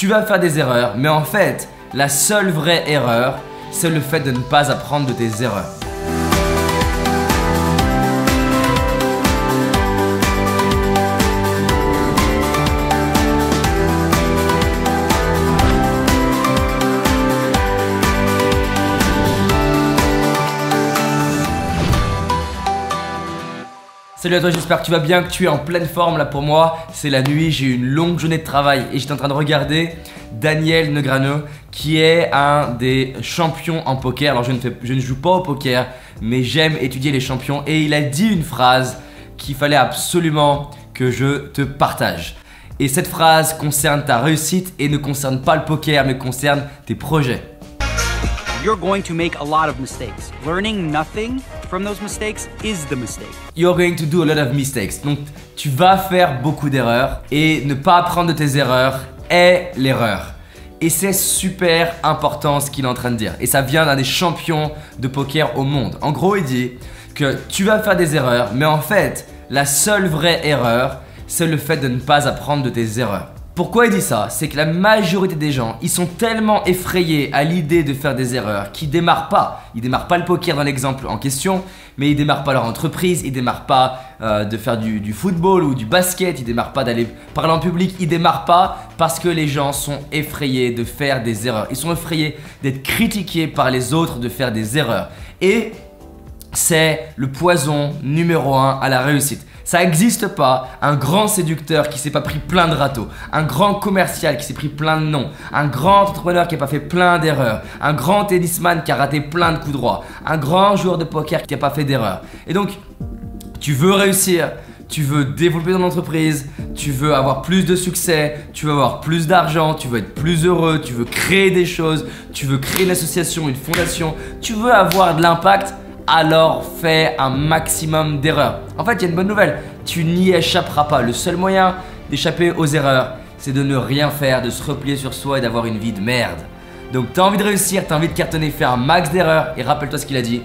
tu vas faire des erreurs, mais en fait, la seule vraie erreur, c'est le fait de ne pas apprendre de tes erreurs. Salut à toi, j'espère que tu vas bien, que tu es en pleine forme. Là pour moi, c'est la nuit, j'ai eu une longue journée de travail et j'étais en train de regarder Daniel Negreanu qui est un des champions en poker. Alors je ne joue pas au poker, mais j'aime étudier les champions et il a dit une phrase qu'il fallait absolument que je te partage. Et cette phrase concerne ta réussite et ne concerne pas le poker, mais concerne tes projets. You're going to make a lot of mistakes. Learning nothing from those mistakes is the mistake. You're going to do a lot of mistakes. Donc tu vas faire beaucoup d'erreurs et ne pas apprendre de tes erreurs est l'erreur. Et c'est super important ce qu'il est en train de dire. Et ça vient d'un des champions de poker au monde. En gros, il dit que tu vas faire des erreurs, mais en fait, la seule vraie erreur, c'est le fait de ne pas apprendre de tes erreurs. Pourquoi il dit ça? C'est que la majorité des gens, ils sont tellement effrayés à l'idée de faire des erreurs qu'ils démarrent pas. Ils démarrent pas le poker dans l'exemple en question, mais ils démarrent pas leur entreprise, ils démarrent pas de faire du football ou du basket, ils démarrent pas d'aller parler en public, ils démarrent pas parce que les gens sont effrayés de faire des erreurs. Ils sont effrayés d'être critiqués par les autres de faire des erreurs. Et c'est le poison numéro 1 à la réussite. Ça n'existe pas un grand séducteur qui s'est pas pris plein de râteaux, un grand commercial qui s'est pris plein de noms, un grand entrepreneur qui n'a pas fait plein d'erreurs, un grand tennisman qui a raté plein de coups droits, un grand joueur de poker qui n'a pas fait d'erreurs. Et donc, tu veux réussir, tu veux développer ton entreprise, tu veux avoir plus de succès, tu veux avoir plus d'argent, tu veux être plus heureux, tu veux créer des choses, tu veux créer une association, une fondation, tu veux avoir de l'impact. Alors fais un maximum d'erreurs. En fait, il y a une bonne nouvelle, tu n'y échapperas pas. Le seul moyen d'échapper aux erreurs, c'est de ne rien faire, de se replier sur soi et d'avoir une vie de merde. Donc tu as envie de réussir, tu as envie de cartonner, faire un max d'erreurs. Et rappelle-toi ce qu'il a dit,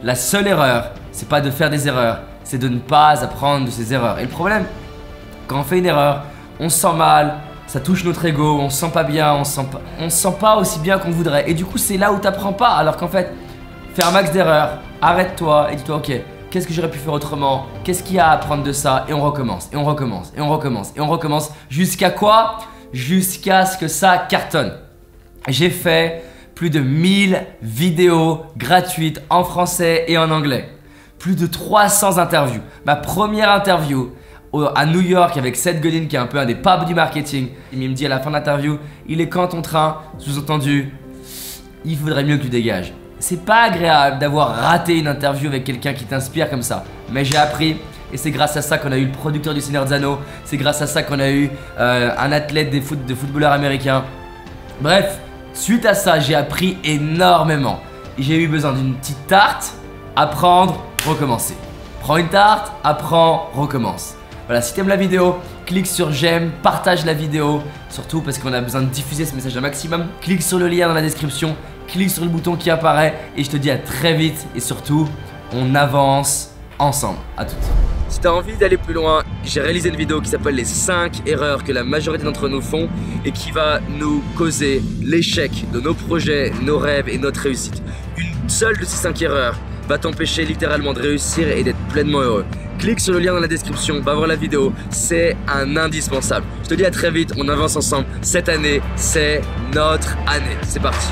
la seule erreur, c'est pas de faire des erreurs, c'est de ne pas apprendre de ces erreurs. Et le problème, quand on fait une erreur, on se sent mal, ça touche notre ego, on se sent pas bien, on se sent pas aussi bien qu'on voudrait. Et du coup, c'est là où tu n'apprends pas, alors qu'en fait, fais un max d'erreurs, arrête-toi et dis-toi ok, qu'est-ce que j'aurais pu faire autrement? Qu'est-ce qu'il y a à apprendre de ça? Et on recommence, et on recommence, et on recommence, et on recommence. Jusqu'à quoi? Jusqu'à ce que ça cartonne. J'ai fait plus de 1000 vidéos gratuites en français et en anglais. Plus de 300 interviews. Ma première interview à New York avec Seth Godin qui est un peu un des papes du marketing. Il me dit à la fin de l'interview, il est quand ton train? Sous-entendu, il faudrait mieux que tu dégages. C'est pas agréable d'avoir raté une interview avec quelqu'un qui t'inspire comme ça. Mais j'ai appris et c'est grâce à ça qu'on a eu le producteur du Seigneur des Anneaux. C'est grâce à ça qu'on a eu un athlète de footballeur américain. Bref, suite à ça, j'ai appris énormément. J'ai eu besoin d'une petite tarte, apprendre, recommencer. Prends une tarte, apprends, recommence. Voilà, si t'aimes la vidéo, clique sur j'aime, partage la vidéo. Surtout parce qu'on a besoin de diffuser ce message un maximum. Clique sur le lien dans la description. Clique sur le bouton qui apparaît et je te dis à très vite et surtout, on avance ensemble. À toutes. Si tu as envie d'aller plus loin, j'ai réalisé une vidéo qui s'appelle les 5 erreurs que la majorité d'entre nous font et qui va nous causer l'échec de nos projets, nos rêves et notre réussite. Une seule de ces 5 erreurs va t'empêcher littéralement de réussir et d'être pleinement heureux. Clique sur le lien dans la description, va voir la vidéo, c'est un indispensable. Je te dis à très vite, on avance ensemble. Cette année, c'est notre année. C'est parti.